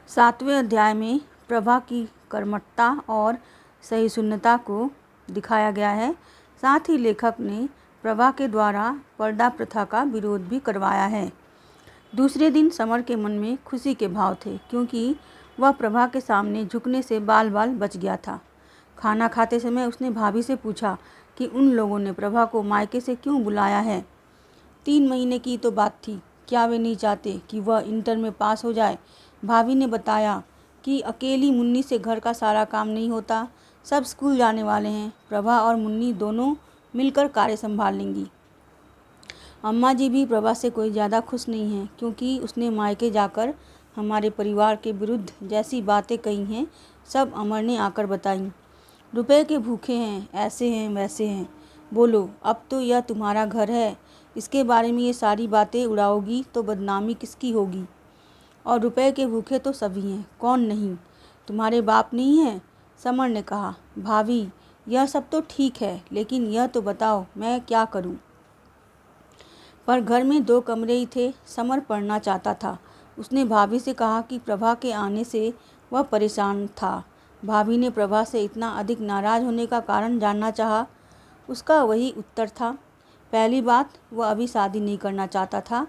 7वें अध्याय में प्रभा की कर्मठता और सहिष्णुता को दिखाया गया है। साथ ही लेखक ने प्रभा के द्वारा पर्दा प्रथा का विरोध भी करवाया है। दूसरे दिन समर के मन में खुशी के भाव थे, क्योंकि वह प्रभा के सामने झुकने से बाल बाल बच गया था। खाना खाते समय उसने भाभी से पूछा कि उन लोगों ने प्रभा को मायके से क्यों बुलाया है। 3 महीने की तो बात थी, क्या वे नहीं चाहते कि वह इंटर में पास हो जाए। भाभी ने बताया कि अकेली मुन्नी से घर का सारा काम नहीं होता, सब स्कूल जाने वाले हैं, प्रभा और मुन्नी दोनों मिलकर कार्य संभाल लेंगी। अम्मा जी भी प्रभा से कोई ज़्यादा खुश नहीं हैं, क्योंकि उसने मायके जाकर हमारे परिवार के विरुद्ध जैसी बातें कही हैं, सब अमर ने आकर बताई। रुपए के भूखे हैं, ऐसे हैं वैसे हैं। बोलो, अब तो यह तुम्हारा घर है, इसके बारे में ये सारी बातें उड़ाओगी तो बदनामी किसकी होगी। और रुपए के भूखे तो सभी हैं, कौन नहीं, तुम्हारे बाप नहीं हैं। समर ने कहा, भाभी यह सब तो ठीक है, लेकिन यह तो बताओ मैं क्या करूं। पर घर में 2 कमरे ही थे। समर पढ़ना चाहता था। उसने भाभी से कहा कि प्रभा के आने से वह परेशान था। भाभी ने प्रभा से इतना अधिक नाराज होने का कारण जानना चाहा। उसका वही उत्तर था। पहली बात, वह अभी शादी नहीं करना चाहता था।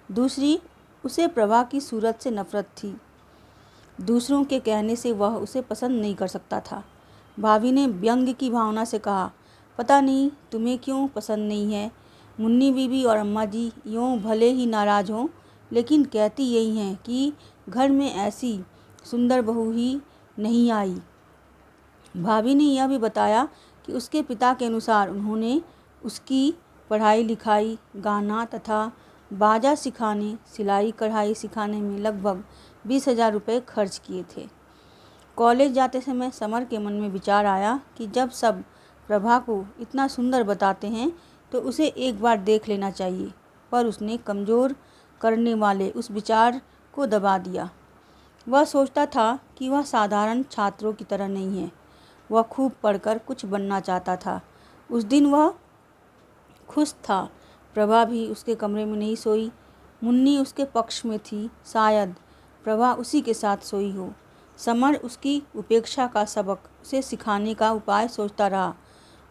दूसरी, उसे प्रभा की सूरत से नफरत थी। दूसरों के कहने से वह उसे पसंद नहीं कर सकता था। भाभी ने व्यंग्य की भावना से कहा, पता नहीं तुम्हें क्यों पसंद नहीं है। मुन्नी बीबी और अम्मा जी यूँ भले ही नाराज हों, लेकिन कहती यही हैं कि घर में ऐसी सुंदर बहू ही नहीं आई। भाभी ने यह भी बताया कि उसके पिता के अनुसार उन्होंने उसकी पढ़ाई लिखाई, गाना तथा बाजा सिखाने, सिलाई कढ़ाई सिखाने में लगभग 20,000 रुपये खर्च किए थे। कॉलेज जाते समय समर के मन में विचार आया कि जब सब प्रभा को इतना सुंदर बताते हैं तो उसे एक बार देख लेना चाहिए, पर उसने कमज़ोर करने वाले उस विचार को दबा दिया। वह सोचता था कि वह साधारण छात्रों की तरह नहीं है। वह खूब पढ़कर कुछ बनना चाहता था। उस दिन वह खुश था। प्रभा भी उसके कमरे में नहीं सोई। मुन्नी उसके पक्ष में थी। शायद प्रभा उसी के साथ सोई हो। समर उसकी उपेक्षा का सबक उसे सिखाने का उपाय सोचता रहा।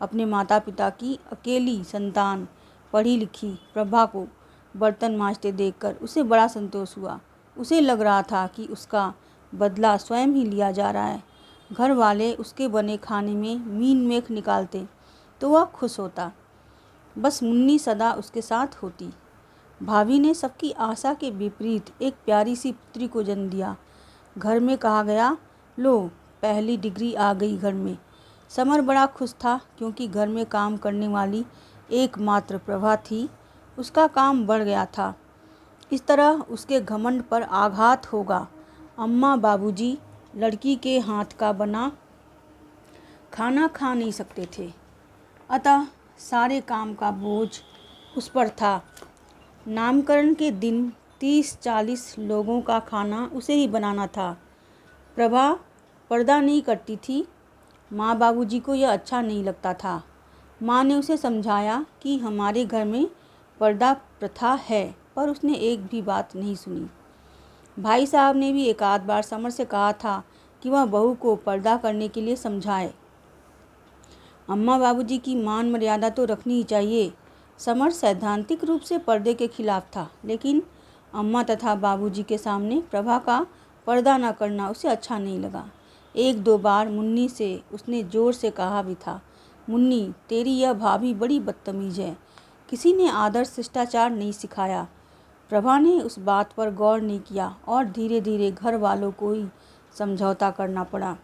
अपने माता पिता की अकेली संतान पढ़ी लिखी प्रभा को बर्तन मांजते देखकर उसे बड़ा संतोष हुआ। उसे लग रहा था कि उसका बदला स्वयं ही लिया जा रहा है। घर वाले उसके बने खाने में मीन मेख निकालते तो वह खुश होता। बस मुन्नी सदा उसके साथ होती। भाभी ने सबकी आशा के विपरीत एक प्यारी सी पुत्री को जन्म दिया। घर में कहा गया, लो पहली डिग्री आ गई घर में। समर बड़ा खुश था, क्योंकि घर में काम करने वाली एकमात्र प्रभा थी। उसका काम बढ़ गया था। इस तरह उसके घमंड पर आघात होगा। अम्मा बाबूजी लड़की के हाथ का बना खाना खा नहीं सकते थे, अतः सारे काम का बोझ उस पर था। नामकरण के दिन 30-40 लोगों का खाना उसे ही बनाना था। प्रभा पर्दा नहीं करती थी। माँ बाबूजी को यह अच्छा नहीं लगता था। माँ ने उसे समझाया कि हमारे घर में पर्दा प्रथा है, पर उसने एक भी बात नहीं सुनी। भाई साहब ने भी एक आध बार समर से कहा था कि वह बहू को पर्दा करने के लिए समझाए। अम्मा बाबूजी की मान मर्यादा तो रखनी ही चाहिए। समर सैद्धांतिक रूप से पर्दे के खिलाफ था, लेकिन अम्मा तथा बाबूजी के सामने प्रभा का पर्दा न करना उसे अच्छा नहीं लगा। 1-2 बार मुन्नी से उसने जोर से कहा भी था, मुन्नी तेरी यह भाभी बड़ी बदतमीज है, किसी ने आदर शिष्टाचार नहीं सिखाया। प्रभा ने उस बात पर गौर नहीं किया और धीरे धीरे घर वालों को ही समझौता करना पड़ा।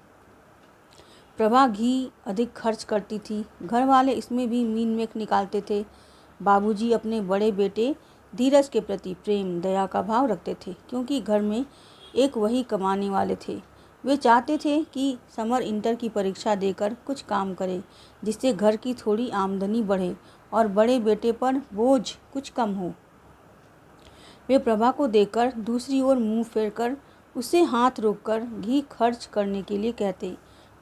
प्रभा घी अधिक खर्च करती थी। घर वाले इसमें भी मीन मेख निकालते थे। बाबूजी अपने बड़े बेटे धीरज के प्रति प्रेम दया का भाव रखते थे, क्योंकि घर में एक वही कमाने वाले थे। वे चाहते थे कि समर इंटर की परीक्षा देकर कुछ काम करे, जिससे घर की थोड़ी आमदनी बढ़े और बड़े बेटे पर बोझ कुछ कम हो। वे प्रभा को देखकर दूसरी ओर मुंह फेरकर उससे हाथ रोककर घी खर्च करने के लिए कहते।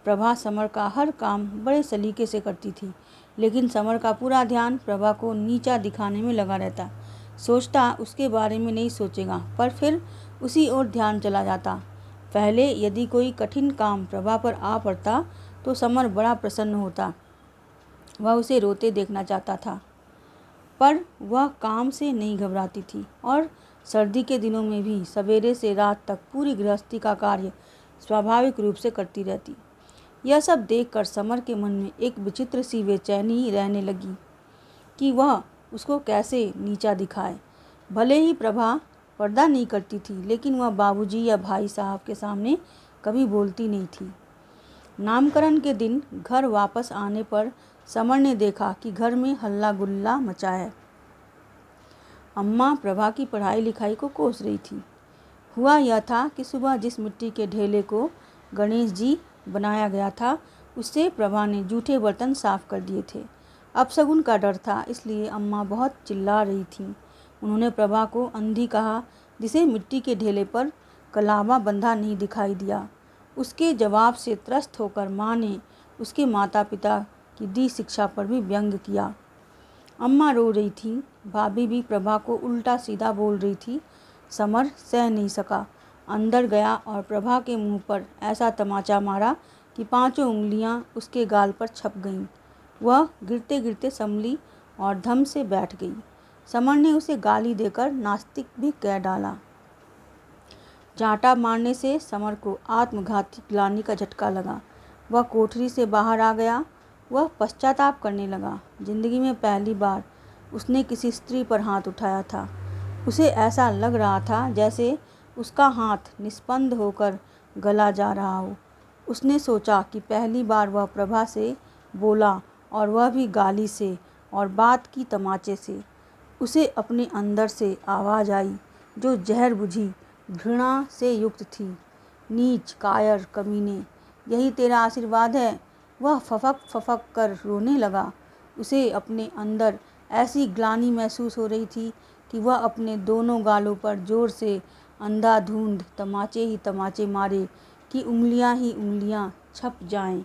प्रभा समर का हर काम बड़े सलीके से करती थी, लेकिन समर का पूरा ध्यान प्रभा को नीचा दिखाने में लगा रहता। सोचता उसके बारे में नहीं सोचेगा, पर फिर उसी ओर ध्यान चला जाता। पहले यदि कोई कठिन काम प्रभा पर आ पड़ता तो समर बड़ा प्रसन्न होता। वह उसे रोते देखना चाहता था, पर वह काम से नहीं घबराती थी और सर्दी के दिनों में भी सवेरे से रात तक पूरी गृहस्थी का कार्य स्वाभाविक रूप से करती रहती। यह सब देखकर समर के मन में एक विचित्र सी बेचैनी रहने लगी कि वह उसको कैसे नीचा दिखाए। भले ही प्रभा पर्दा नहीं करती थी, लेकिन वह बाबूजी या भाई साहब के सामने कभी बोलती नहीं थी। नामकरण के दिन घर वापस आने पर समर ने देखा कि घर में हल्ला गुल्ला मचा है। अम्मा प्रभा की पढ़ाई लिखाई को कोस रही थी। हुआ यह था कि सुबह जिस मिट्टी के ढेले को गणेश जी बनाया गया था, उससे प्रभा ने जूठे बर्तन साफ कर दिए थे। अपशगुन का डर था, इसलिए अम्मा बहुत चिल्ला रही थीं। उन्होंने प्रभा को अंधी कहा, जिसे मिट्टी के ढेले पर कलावा बंधा नहीं दिखाई दिया। उसके जवाब से त्रस्त होकर माँ ने उसके माता पिता की दी शिक्षा पर भी व्यंग किया। अम्मा रो रही थी, भाभी भी प्रभा को उल्टा सीधा बोल रही थी। समर सह नहीं सका, अंदर गया और प्रभा के मुंह पर ऐसा तमाचा मारा कि 5 उंगलियां उसके गाल पर छप गईं। वह गिरते गिरते संभली और धम से बैठ गई। समर ने उसे गाली देकर नास्तिक भी कह डाला। चांटा मारने से समर को आत्मघाती ग्लानि का झटका लगा। वह कोठरी से बाहर आ गया। वह पश्चाताप करने लगा। जिंदगी में पहली बार उसने किसी स्त्री पर हाथ उठाया था। उसे ऐसा लग रहा था जैसे उसका हाथ निस्पंद होकर गला जा रहा हो। उसने सोचा कि पहली बार वह प्रभा से बोला, और वह भी गाली से और बात की तमाचे से। उसे अपने अंदर से आवाज़ आई जो जहर बुझी घृणा से युक्त थी, नीच कायर कमीने, यही तेरा आशीर्वाद है। वह फफक कर रोने लगा। उसे अपने अंदर ऐसी ग्लानि महसूस हो रही थी कि वह अपने दोनों गालों पर जोर से अंधाधुंध तमाचे ही तमाचे मारे कि उंगलियां ही उंगलियां छप जाएं।